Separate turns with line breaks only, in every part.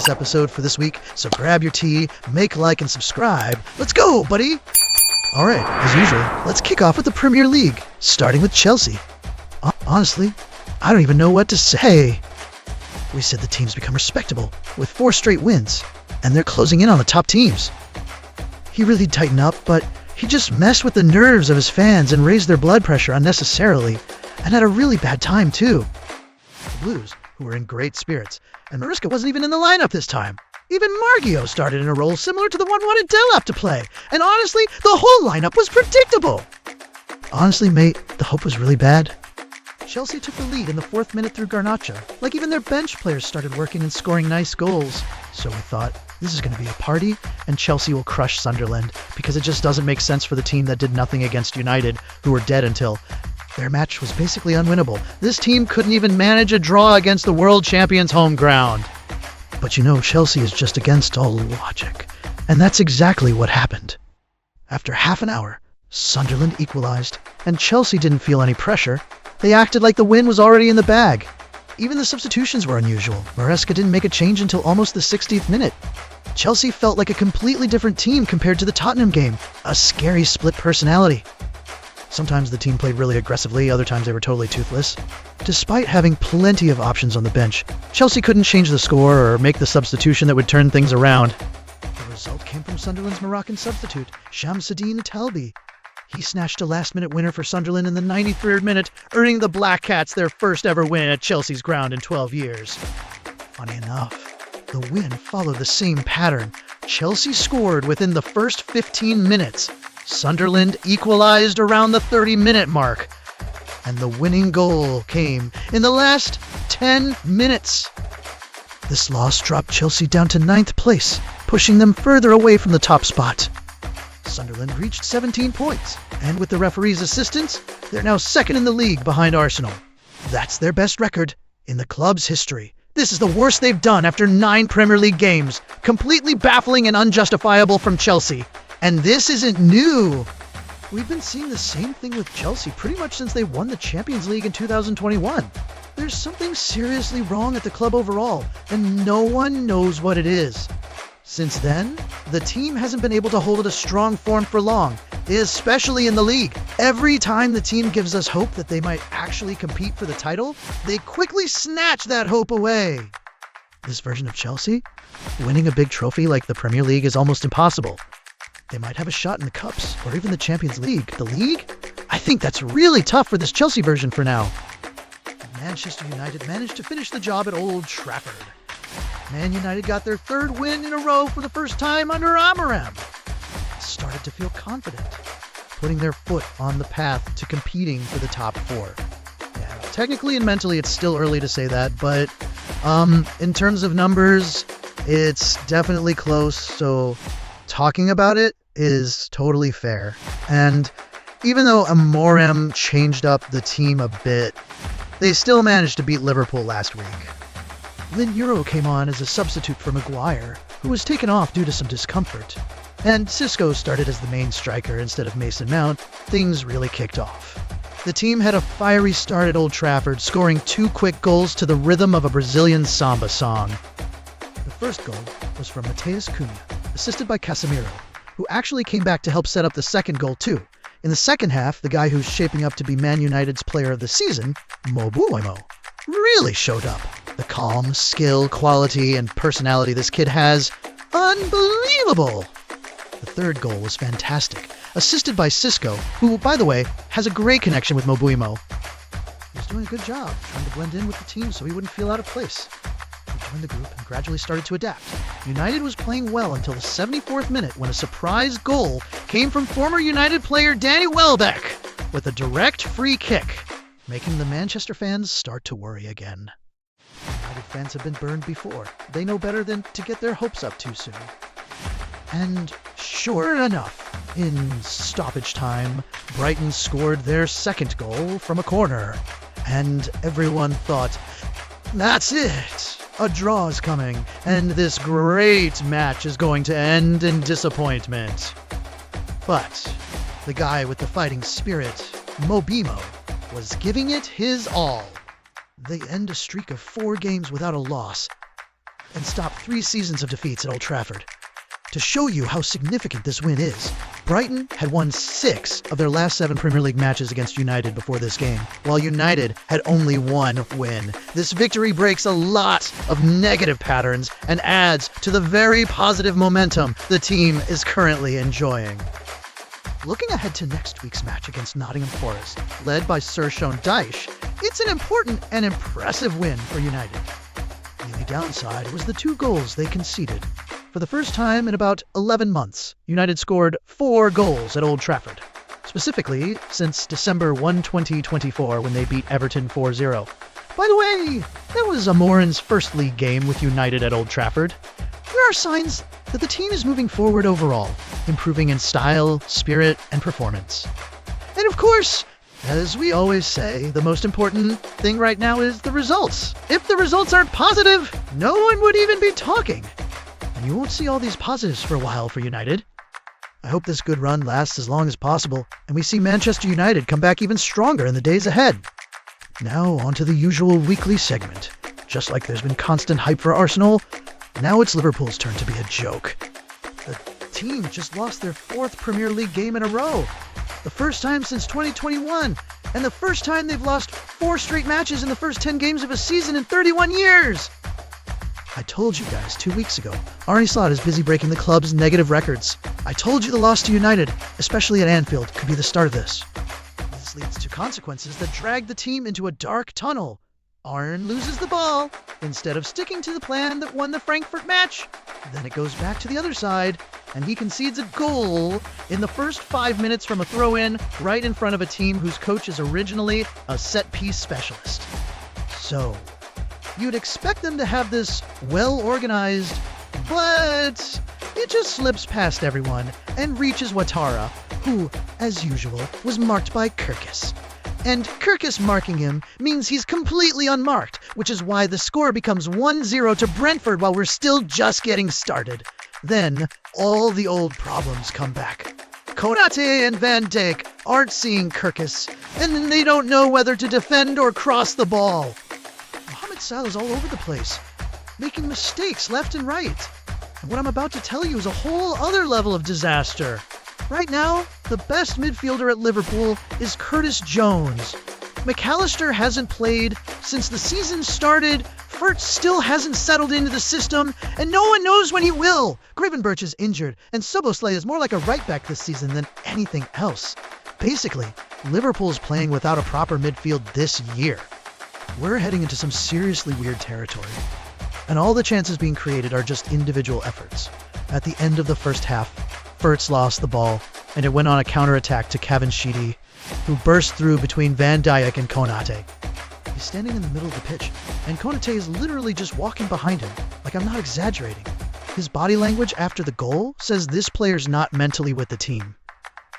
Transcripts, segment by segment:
last episode for this week, so grab your tea, make like, and subscribe. Let's go, buddy! Alright, as usual, let's kick off with the Premier League, starting with Chelsea. Honestly, I don't even know what to say. We said the team's become respectable, with 4 straight wins, and they're closing in on the top teams. He really tightened up, but he just messed with the nerves of his fans and raised their blood pressure unnecessarily, and had a really bad time too. The Blues, who were in great spirits, and Maresca wasn't even in the lineup this time. Even Margio started in a role similar to the one wanted Delap to play, and honestly, the whole lineup was predictable. Honestly, mate, the hope was really bad. Chelsea took the lead in the 4th minute through Garnacho. Like even their bench players started working and scoring nice goals. So we thought, this is going to be a party, and Chelsea will crush Sunderland, because it just doesn't make sense for the team that did nothing against United, who were dead until their match was basically unwinnable. This team couldn't even manage a draw against the world champions' home ground. But you know, Chelsea is just against all logic. And that's exactly what happened. After half an hour, Sunderland equalized, and Chelsea didn't feel any pressure. They acted like the win was already in the bag. Even the substitutions were unusual. Maresca didn't make a change until almost the 60th minute. Chelsea felt like a completely different team compared to the Tottenham game. A scary split personality. Sometimes the team played really aggressively, other times they were totally toothless. Despite having plenty of options on the bench, Chelsea couldn't change the score or make the substitution that would turn things around. The result came from Sunderland's Moroccan substitute, Shamsuddin Talbi. He snatched a last-minute winner for Sunderland in the 93rd minute, earning the Black Cats their first ever win at Chelsea's ground in 12 years. Funny enough, the win followed the same pattern. Chelsea scored within the first 15 minutes. Sunderland equalized around the 30-minute mark. And the winning goal came in the last 10 minutes. This loss dropped Chelsea down to 9th place, pushing them further away from the top spot. Sunderland reached 17 points, and with the referee's assistance, they're now 2nd in the league behind Arsenal. That's their best record in the club's history. This is the worst they've done after 9 Premier League games. Completely baffling and unjustifiable from Chelsea. And this isn't new. We've been seeing the same thing with Chelsea pretty much since they won the Champions League in 2021. There's something seriously wrong at the club overall, and no one knows what it is. Since then, the team hasn't been able to hold a strong form for long, especially in the league. Every time the team gives us hope that they might actually compete for the title, they quickly snatch that hope away. This version of Chelsea, winning a big trophy like the Premier League is almost impossible. They might have a shot in the Cups, or even the Champions League. The league? I think that's really tough for this Chelsea version for now. Manchester United managed to finish the job at Old Trafford. Man United got their 3rd win in a row for the first time under Amorim. Started to feel confident, putting their foot on the path to competing for the top 4. Yeah, technically and mentally it's still early to say that, but in terms of numbers, it's definitely close, so talking about it is totally fair. And even though Amorim changed up the team a bit, they still managed to beat Liverpool last week. Lynn Euro came on as a substitute for Maguire, who was taken off due to some discomfort. And Sisqo started as the main striker instead of Mason Mount. Things really kicked off. The team had a fiery start at Old Trafford, scoring 2 quick goals to the rhythm of a Brazilian samba song. The first goal was from Matheus Cunha, assisted by Casemiro, who actually came back to help set up the second goal too. In the second half, the guy who's shaping up to be Man United's player of the season, Mohammed, really showed up. The calm, skill, quality, and personality this kid has, unbelievable! The third goal was fantastic, assisted by Sisqo, who, by the way, has a great connection with Mobuimo. He was doing a good job, trying to blend in with the team so he wouldn't feel out of place. He joined the group and gradually started to adapt. United was playing well until the 74th minute when a surprise goal came from former United player Danny Welbeck with a direct free kick, making the Manchester fans start to worry again. United fans have been burned before. They know better than to get their hopes up too soon. And sure enough, in stoppage time, Brighton scored their second goal from a corner. And everyone thought, that's it! A draw is coming, and this great match is going to end in disappointment. But the guy with the fighting spirit, Mobimo, was giving it his all. They end a streak of 4 games without a loss. and stopped 3 seasons of defeats at Old Trafford. To show you how significant this win is, Brighton had won 6 of their last 7 Premier League matches against United before this game, while United had only 1 win. This victory breaks a lot of negative patterns and adds to the very positive momentum the team is currently enjoying. Looking ahead to next week's match against Nottingham Forest, led by Sir Sean Dyche, it's an important and impressive win for United. The only downside was the 2 goals they conceded. For the first time in about 11 months, United scored 4 goals at Old Trafford. Specifically, since December 1, 2024, when they beat Everton 4-0. By the way, that was Amorin's first league game with United at Old Trafford. There are signs that the team is moving forward overall, improving in style, spirit, and performance. And of course, as we always say, the most important thing right now is the results. If the results aren't positive, no one would even be talking. And you won't see all these positives for a while for United. I hope this good run lasts as long as possible, and we see Manchester United come back even stronger in the days ahead. Now on to the usual weekly segment. Just like there's been constant hype for Arsenal, now it's Liverpool's turn to be a joke. The team just lost their 4th Premier League game in a row. The first time since 2021, and the first time they've lost 4 straight matches in the first 10 games of a season in 31 years. I told you guys 2 weeks ago, Arne is busy breaking the club's negative records. I told you the loss to United, especially at Anfield, could be the start of this. This leads to consequences that drag the team into a dark tunnel. Arne loses the ball instead of sticking to the plan that won the Frankfurt match. Then it goes back to the other side, and he concedes a goal in the first 5 minutes from a throw-in right in front of a team whose coach is originally a set-piece specialist. So, you'd expect them to have this well-organized, but it just slips past everyone and reaches Ouattara, who, as usual, was marked by Kirkis. And Kirkis marking him means he's completely unmarked, which is why the score becomes 1-0 to Brentford while we're still just getting started. Then, all the old problems come back. Konate and Van Dijk aren't seeing Kirkis, and they don't know whether to defend or cross the ball. Mohammed Salah's all over the place, making mistakes left and right. And what I'm about to tell you is a whole other level of disaster. Right now, the best midfielder at Liverpool is Curtis Jones. McAllister hasn't played since the season started, Furt still hasn't settled into the system, and no one knows when he will. Gravenberch is injured, and Soboslai is more like a right-back this season than anything else. Basically, Liverpool's playing without a proper midfield this year. We're heading into some seriously weird territory, and all the chances being created are just individual efforts. At the end of the first half, Furtz lost the ball, and it went on a counter-attack to Kevin Sheedy, who burst through between Van Dijk and Konate. He's standing in the middle of the pitch, and Konate is literally just walking behind him, like I'm not exaggerating. His body language after the goal says this player's not mentally with the team.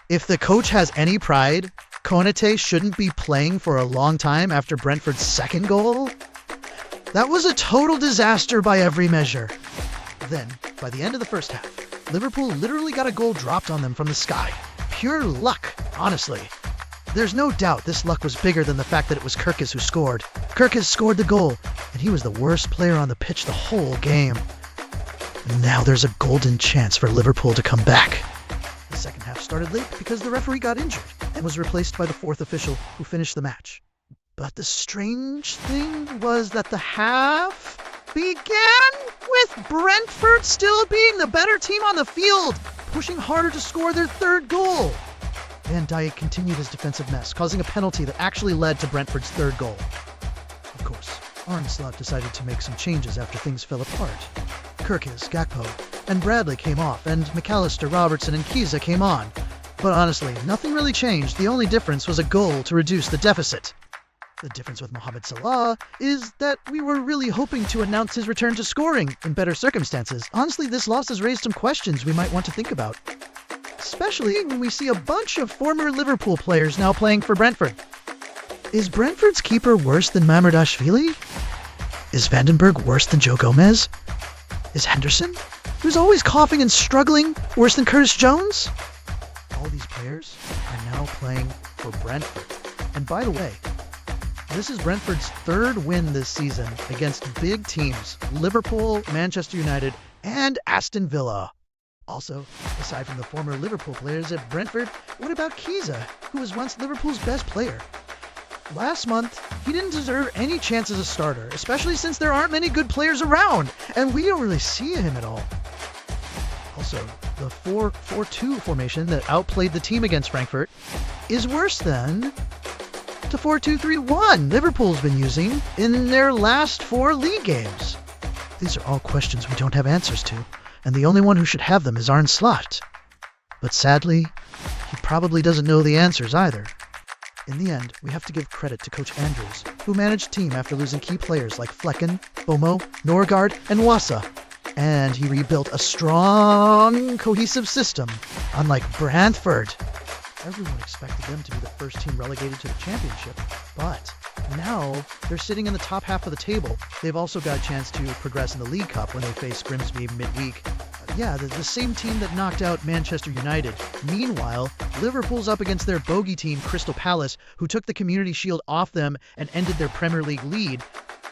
If the coach has any pride, Konate shouldn't be playing for a long time after Brentford's second goal. That was a total disaster by every measure. Then, by the end of the first half, Liverpool literally got a goal dropped on them from the sky. Pure luck, honestly. There's no doubt this luck was bigger than the fact that it was Kirkis who scored. Kirkis scored the goal, and he was the worst player on the pitch the whole game. And now there's a golden chance for Liverpool to come back. The second half started late because the referee got injured and was replaced by the 4th official who finished the match. But the strange thing was that the half began with Brentford still being the better team on the field, pushing harder to score their 3rd goal. Van Dijk continued his defensive mess, causing a penalty that actually led to Brentford's 3rd goal. Of course, Arne Slot decided to make some changes after things fell apart. Kirkis, Gakpo, and Bradley came off, and McAllister, Robertson, and Kiza came on. But honestly, nothing really changed. The only difference was a goal to reduce the deficit. The difference with Mohammed Salah is that we were really hoping to announce his return to scoring in better circumstances. Honestly, this loss has raised some questions we might want to think about. Especially when we see a bunch of former Liverpool players now playing for Brentford. Is Brentford's keeper worse than Mamardashvili? Is Vandenberg worse than Joe Gomez? Is Henderson, who's always coughing and struggling, worse than Curtis Jones? All these players are now playing for Brentford. And by the way, This is Brentford's third win this season against big teams, Liverpool, Manchester United, and Aston Villa. Also, aside from the former Liverpool players at Brentford, what about Kiza, who was once Liverpool's best player? Last month, he didn't deserve any chance as a starter, especially since there aren't many good players around, and we don't really see him at all. Also, the 4-4-2 formation that outplayed the team against Frankfurt is worse than the 4-2-3-1 Liverpool's been using in their last 4 league games. These are all questions we don't have answers to, and the only one who should have them is Arne Slot. But sadly, he probably doesn't know the answers either. In the end, we have to give credit to Coach Andrews, who managed the team after losing key players like Flecken, Bomo, Norgard, and Wassa. And he rebuilt a strong, cohesive system, unlike Brentford. Everyone expected them to be the first team relegated to the championship, but now they're sitting in the top half of the table. They've also got a chance to progress in the League Cup when they face Grimsby midweek. The same team that knocked out Manchester United. Meanwhile, Liverpool's up against their bogey team, Crystal Palace, who took the Community Shield off them and ended their Premier League lead.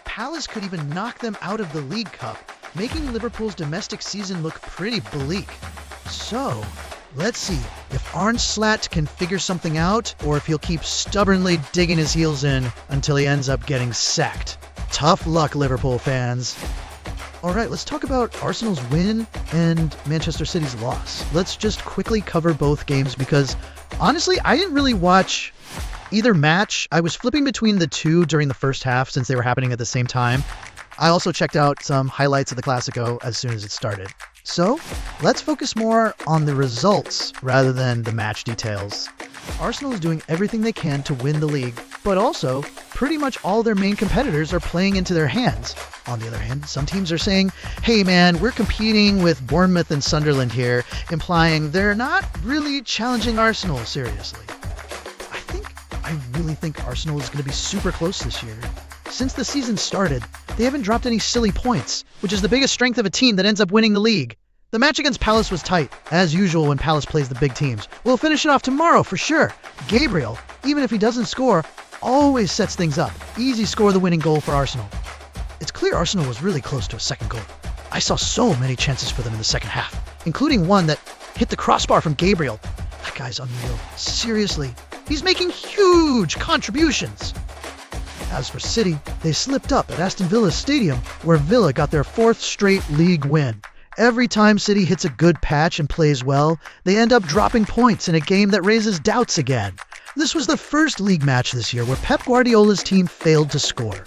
Palace could even knock them out of the League Cup, making Liverpool's domestic season look pretty bleak. So, let's see if Arne Slot can figure something out, or if he'll keep stubbornly digging his heels in until he ends up getting sacked. Tough luck, Liverpool fans. Alright, let's talk about Arsenal's win and Manchester City's loss. Let's just quickly cover both games because, honestly, I didn't really watch either match. I was flipping between the two during the first half since they were happening at the same time. I also checked out some highlights of the Clasico as soon as it started. So, let's focus more on the results rather than the match details. Arsenal is doing everything they can to win the league, but also, pretty much all their main competitors are playing into their hands. On the other hand, some teams are saying, hey man, we're competing with Bournemouth and Sunderland here, implying they're not really challenging Arsenal seriously. I really think Arsenal is going to be super close this year. Since the season started, they haven't dropped any silly points, which is the biggest strength of a team that ends up winning the league. The match against Palace was tight, as usual when Palace plays the big teams. We'll finish it off tomorrow for sure. Gabriel, even if he doesn't score, always sets things up. Easy score the winning goal for Arsenal. It's clear Arsenal was really close to a second goal. I saw so many chances for them in the second half, including one that hit the crossbar from Gabriel. That guy's unreal. Seriously, he's making huge contributions. As for City, they slipped up at Aston Villa's stadium, where Villa got their 4th straight league win. Every time City hits a good patch and plays well, they end up dropping points in a game that raises doubts again. This was the first league match this year where Pep Guardiola's team failed to score.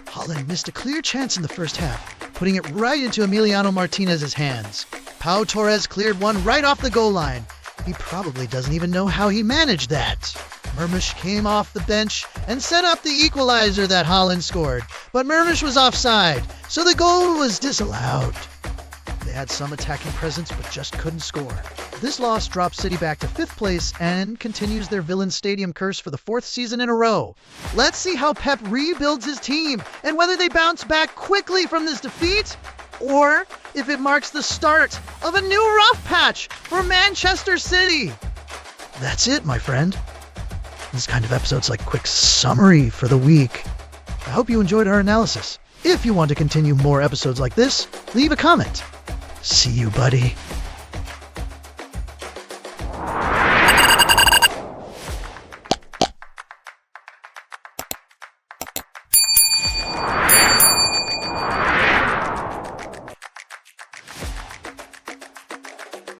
Haaland missed a clear chance in the first half, putting it right into Emiliano Martinez's hands. Pau Torres cleared one right off the goal line. He probably doesn't even know how he managed that. Mermush came off the bench and set up the equalizer that Haaland scored, but Mermush was offside, so the goal was disallowed. They had some attacking presence but just couldn't score. This loss drops City back to 5th place and continues their Villain Stadium curse for the 4th season in a row. Let's see how Pep rebuilds his team and whether they bounce back quickly from this defeat, or if it marks the start of a new rough patch for Manchester City. That's it, my friend. This kind of episode's like a quick summary for the week. I hope you enjoyed our analysis. If you want to continue more episodes like this, leave a comment. See you, buddy.